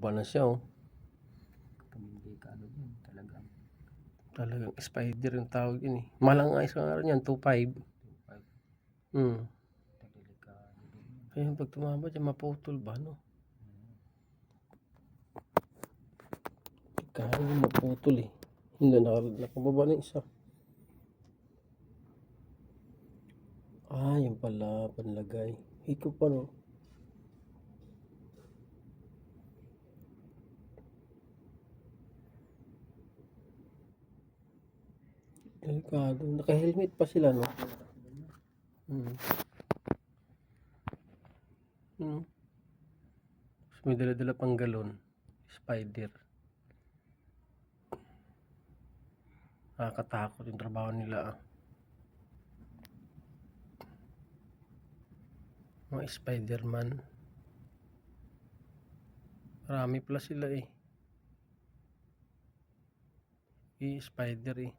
Bumaba na siya, oh. Hindi ka ano yun, talagang Spider yung tawag yun, eh. Malang ayos ka nga rin yan, 2.5. 2.5. Delikado din yun. Ayun, pag tumama dyan, maputol ba, no? Kaya yung maputol, eh. Hindi, nakababa na isa. Yung pala, panlagay. Ikaw pa, no? Delikado. Naka-helmet pa sila, no? May dala-dala pang galon. Spider. Nakakatakot yung trabaho nila, ah. Mga Spider-Man. Marami pala sila, eh. Spider, eh.